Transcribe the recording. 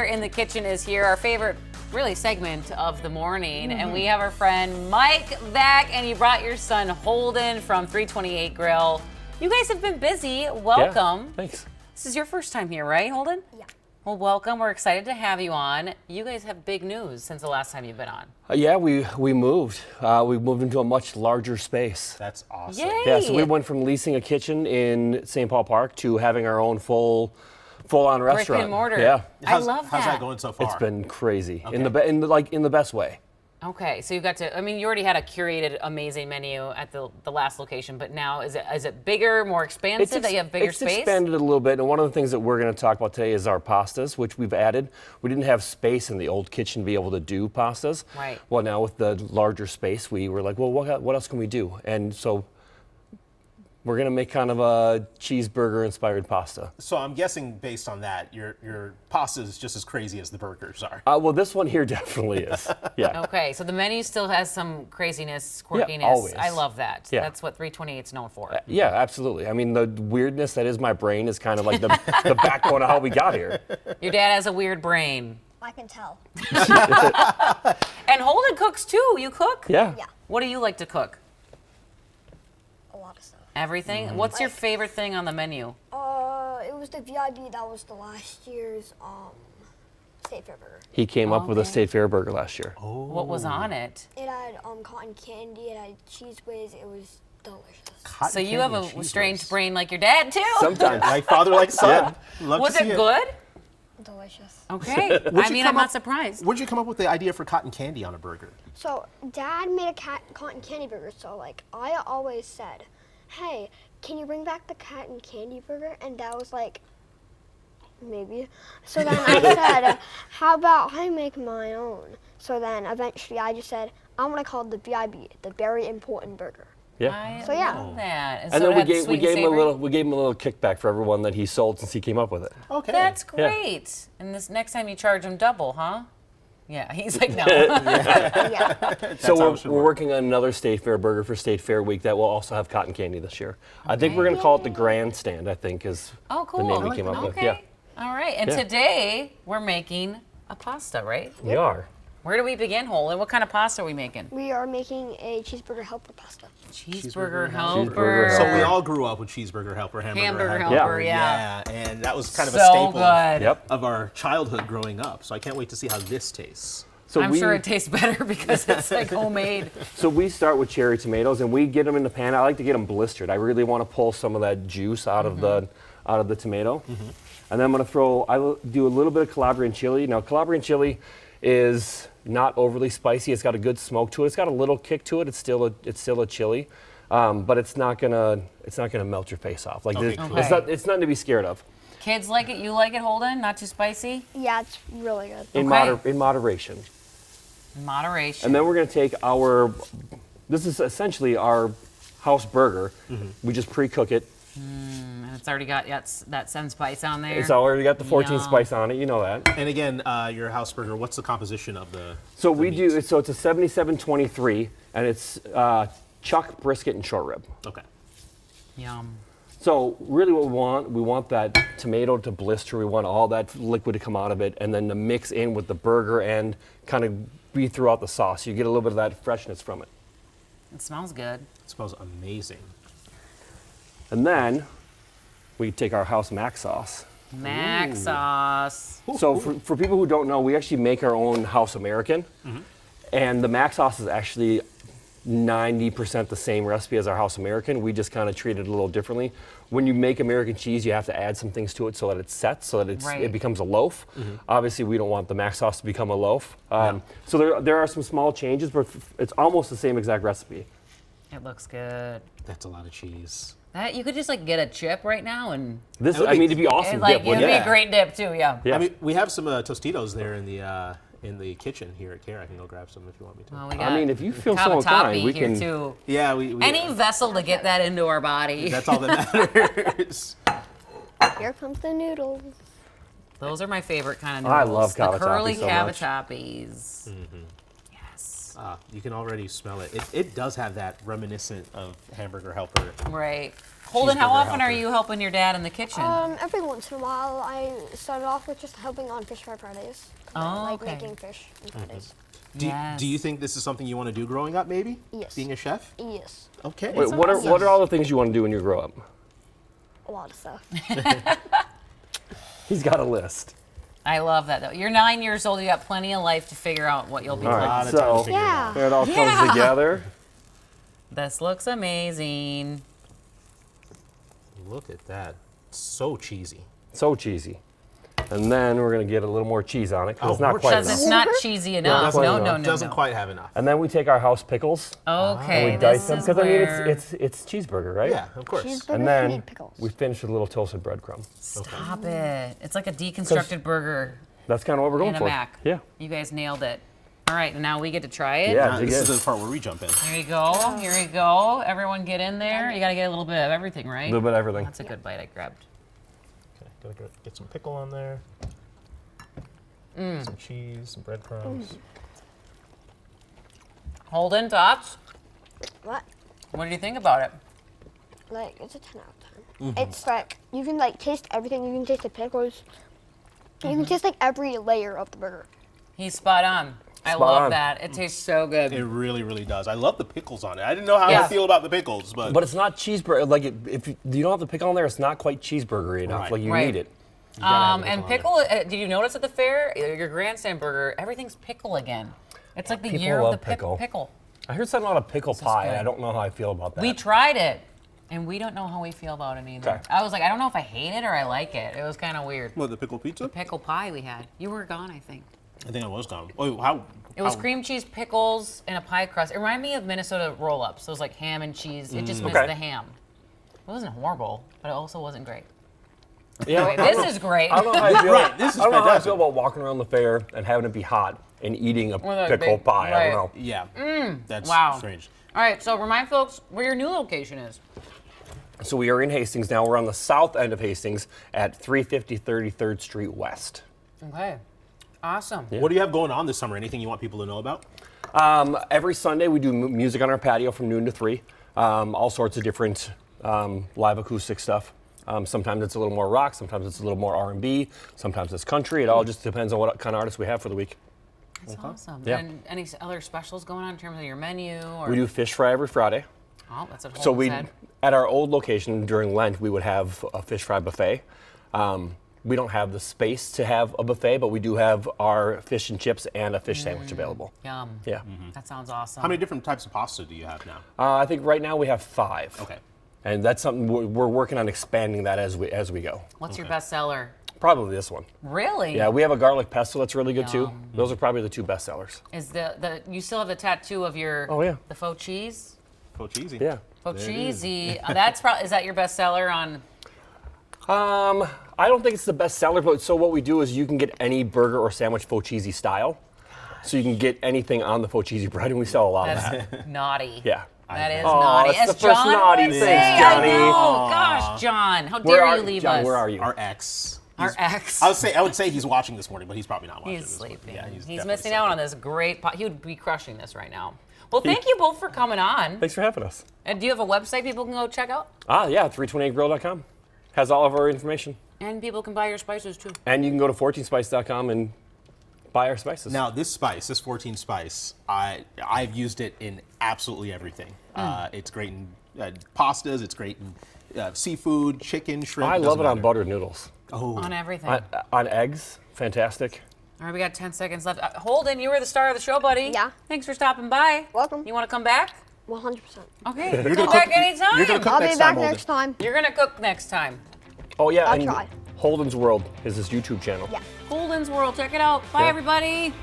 Kare-in-the-Kitchen is here, our favorite, really, segment of the morning. And we have our friend Mike back, and you brought your son Holden from 328 Grill. You guys have been busy. Welcome. Yeah, thanks. This is your first time here, right, Holden? Yeah. Well, welcome. We're excited to have you on. You guys have big news since the last time you've been on. Yeah, we moved. We moved into a much larger space. That's awesome. Yay! Yeah, so we went from leasing a kitchen in St. Paul Park to having our own full-on restaurant. Brick and mortar. Yeah, I love that. How's that going so far? it's been crazy Okay. in the best way. Okay, so you got to, I mean, you already had a curated, amazing menu at the last location, but now is it bigger, more expansive, that you have bigger space? It's expanded a little bit, and one of the things that we're going to talk about today is our pastas, which we've added. We didn't have space in the old kitchen to be able to do pastas. Right. Well, now with the larger space, we were like, well, what else can we do? And so we're going to make kind of a cheeseburger-inspired pasta. So I'm guessing based on that, your pasta is just as crazy as the burgers are. Well, this one here definitely is. Yeah. Okay, so the menu still has some craziness, quirkiness. always. I love that. Yeah. That's what 328 is known for. Yeah, absolutely. I mean, the weirdness that is my brain is kind of like the backbone of how we got here. Your dad has a weird brain. I can tell. And Holden cooks too. You cook? Yeah. Yeah. What do you like to cook? A lot of stuff. Everything? What's your favorite thing on the menu? It was the VIB. That was the last year's State Fair burger. He came up with a Okay. State Fair burger last year. What was on it? It had cotton candy. It had cheese whiz. It was delicious. Cotton So you have candy a and cheese strange whiz. brain like your dad too? Sometimes. Like father, like son. Love Was to see it good? Delicious. Okay. Where'd I you mean, come I'm not up- surprised. Where'd you come up with the idea for cotton candy on a burger? So Dad made a cotton candy burger. So like I always said, hey, can you bring back the cotton candy burger? And Dad was like, maybe. So then I said, how about I make my own? So then eventually I just said, I'm gonna call it the BIB, the Very Important Burger. Yeah. I So, yeah. love that. And so then it we had gave sweet and him a savory? little kickback for everyone that he sold since he came up with it. Okay. That's Yeah. great. And this next time you charge him double, huh? Yeah, he's like, no. Yeah. So how it should we're work. working on another State Fair burger for State Fair week that will also have cotton candy this year. I think we're going to call it the Grandstand, I think is Oh, cool. the name we like came that. up with. Okay. Yeah, All right. And Yeah. today we're making a pasta, right? we are. Where do we begin, Holden? What kind of pasta are we making? We are making a cheeseburger helper pasta. Cheeseburger Cheeseburger helper. So we helper. all grew up with cheeseburger helper, Hamburger helper. helper, yeah. Yeah, and that was kind of a So staple good. Yep. of our childhood growing up. So I can't wait to see how this tastes. So I'm sure it tastes better because it's like homemade. So we start with cherry tomatoes and we get them in the pan. I like to get them blistered. I really want to pull some of that juice out of the tomato. And then I'm going to do a little bit of Calabrian chili. Now Calabrian chili is not overly spicy. It's got a good smoke to it. It's got a little kick to it. It's still a chili, but it's not gonna melt your face off. Like Okay, this- cool. it's nothing to be scared of. Kids like it. You like it, Holden? Not too spicy? Yeah, it's really good. In moderation. Moderation. And then we're gonna take this is essentially our house burger. We just pre-cook it. And it's already got that 7 spice on there. It's already got the 14 Yum. spice on it. You know that. And again, your house burger, what's the composition of the So the we meat? do. So it's a 77-23, and it's chuck, brisket, and short rib. Okay. Yum. So really what we want that tomato to blister, we want all that liquid to come out of it, and then to mix in with the burger and kind of be throughout the sauce. You get a little bit of that freshness from it. It smells good. It smells amazing. And then we take our house mac sauce. Mac sauce. So for people who don't know, we actually make our own house American, and the mac sauce is actually 90% the same recipe as our house American. We just kind of treat it a little differently. When you make American cheese, you have to add some things to it so that it sets, so that Right. it becomes a loaf. Obviously, we don't want the mac sauce to become a loaf. So there are some small changes, but it's almost the same exact recipe. It looks good. That's a lot of cheese. That you could just like get a chip right now and This, That would I be- mean, it'd be awesome it, like dip, it'd wouldn't be it? a great dip too. Yeah. Yeah. I mean, we have some Tostitos there in the kitchen here at Care. I can go grab some if you want me to. Well, we got I mean, if you feel so inclined, we here can. too. Yeah, we Any vessel to get that into our body. that's all that matters. Here comes the noodles. Those are my favorite kind of I noodles. love the curly cavatappi so much. cavatappies. Yes. You can already smell it. It does have that reminiscent of hamburger helper. Right. Holden, how cheeseburger often are helper. you helping your dad in the kitchen? Every once in a while, I started off with just helping on Fish Fry Fridays. Oh, Like okay. making fish on Fridays. Yes. Do you think this is something you want to do growing up, maybe? Yes. Being a chef? Yes, Okay. Wait, what are all the things you want to do when you grow up? a lot of stuff. He's got a list. I love that though. You're 9 years old. You got plenty of life to figure out what you'll be All like. right, Lot of time to so figure it out. Yeah. there it all Yeah. comes together. This looks amazing. Look at that. So cheesy. So cheesy. And then we're gonna get a little more cheese on it because Oh, it's not more quite Because enough. it's not cheesy enough. Doesn't- No, no, no, no, Doesn't no. quite have enough. And then we take our house pickles Okay, and we dice this them is because I mean where- it's cheeseburger, right? Yeah, of course. Cheeseburger And then need pickles. we finish with a little toasted breadcrumb. Stop it. It's like a deconstructed burger That's kind of what we're going in a for. mac. Yeah. You guys nailed it. All right, now we get to try it. Yeah. Now, dig this in. is the part where we jump in. Here you go. Here we go. Everyone get in there. You got to get a little bit of everything, A right? little bit of everything. That's a good bite I grabbed. Okay, gotta get some pickle on there. Some cheese, some breadcrumbs. Holden, thoughts? What? What do you think about it? Like, it's a 10 out of 10. It's like, you can like taste everything. You can taste the pickles. You can taste like every layer of the burger. He's spot on. I Spot love on. that. It tastes so good. It really, really does. I love the pickles on it. I didn't know how Yeah. I feel about the pickles, but, But it's not cheeseburger. Like if you don't have the pickle on there, it's not quite cheeseburgery enough. Right. Like you Right. need it. you gotta have the And on pickle, did you notice at the fair, your grandstand burger, everything's pickle again. It's like the People year of love the pickle. pickle. I heard something about a pickle pie. good. I don't know how I feel about that. We tried it, and we don't know how we feel about it either. Okay. I was like, I don't know if I hate it or I like it. It was kind of weird. What, the pickle pizza? Pickle pie we had. You were gone, I think. I think I was gone. Oh, how? It was how- cream cheese, pickles, and a pie crust. It reminded me of Minnesota roll-ups. It was like ham and cheese. It just missed Okay. the ham. It wasn't horrible, but it also wasn't great. Yeah, Anyway, this is great. I don't know how I feel. Right, this is I don't know how I fantastic. feel about walking around the fair and having it be hot and eating a With a pickle big- pie. I right. don't know. Yeah. That's Wow. strange. All right, so remind folks where your new location is. So we are in Hastings now. We're on the south end of Hastings at 350 33rd Street West. Okay. Awesome. What do you have going on this summer? Anything you want people to know about? Every Sunday we do music on our patio from noon to 3. All sorts of different live acoustic stuff. Sometimes it's a little more rock, sometimes it's a little more R&B, sometimes it's country. It all just depends on what kind of artists we have for the week. That's awesome. Yeah. And any other specials going on in terms of your menu? Or We do fish fry every Friday. Oh, that's what So Holden we, said. at our old location during Lent, we would have a fish fry buffet. We don't have the space to have a buffet, but we do have our fish and chips and a fish sandwich available. Yum. Yeah. That sounds awesome. How many different types of pasta do you have now? I think right now we have 5. Okay. And that's something we're working on expanding that as we go. What's your best seller? Probably this one. Really? Yeah, we have a garlic pesto that's really good too. Yum. Those are probably the 2 best sellers. Is the you still have the tattoo of your Oh, yeah. the faux cheese? So cheesy. Yeah. Faux There it is. cheesy. That's probably is that your best seller on? I don't think it's the best seller, but so what we do is you can get any burger or sandwich faux cheesy style. So you can get anything on the faux cheesy bread, and we sell a lot of that. That's naughty. Yeah. That is Aw, naughty. it's As the first John naughty would thing, say, Johnny. I know. Gosh, John, how dare you leave John, us? where are you? Our ex. Our ex. I would say he's watching this morning, but he's probably not watching. He's this morning. sleeping. Yeah, he's definitely missing out sleeping. on this great pot. He would be crushing this right now. Well, thank you both for coming on. Thanks for having us. And do you have a website people can go check out? Yeah, 328grill.com. Has all of our information. And people can buy your spices too. And you can go to 14spice.com and buy our spices. Now, this spice, this 14 spice, I've used it in absolutely everything. It's great in pastas. It's great in seafood, chicken, shrimp. I love doesn't it on matter. buttered noodles. On everything. On eggs, fantastic. All right, we got 10 seconds left. Holden, you were the star of the show, buddy. Yeah. Thanks for stopping by. Welcome. You want to come back? 100%. Okay. You're Come gonna back cook- anytime. you're gonna cook I'll be next back time, Holden. next time. You're gonna cook next time. Oh yeah, I'll and try. Holden's World is his YouTube channel. Yeah. Holden's World. Check it out. Bye, Yeah. everybody.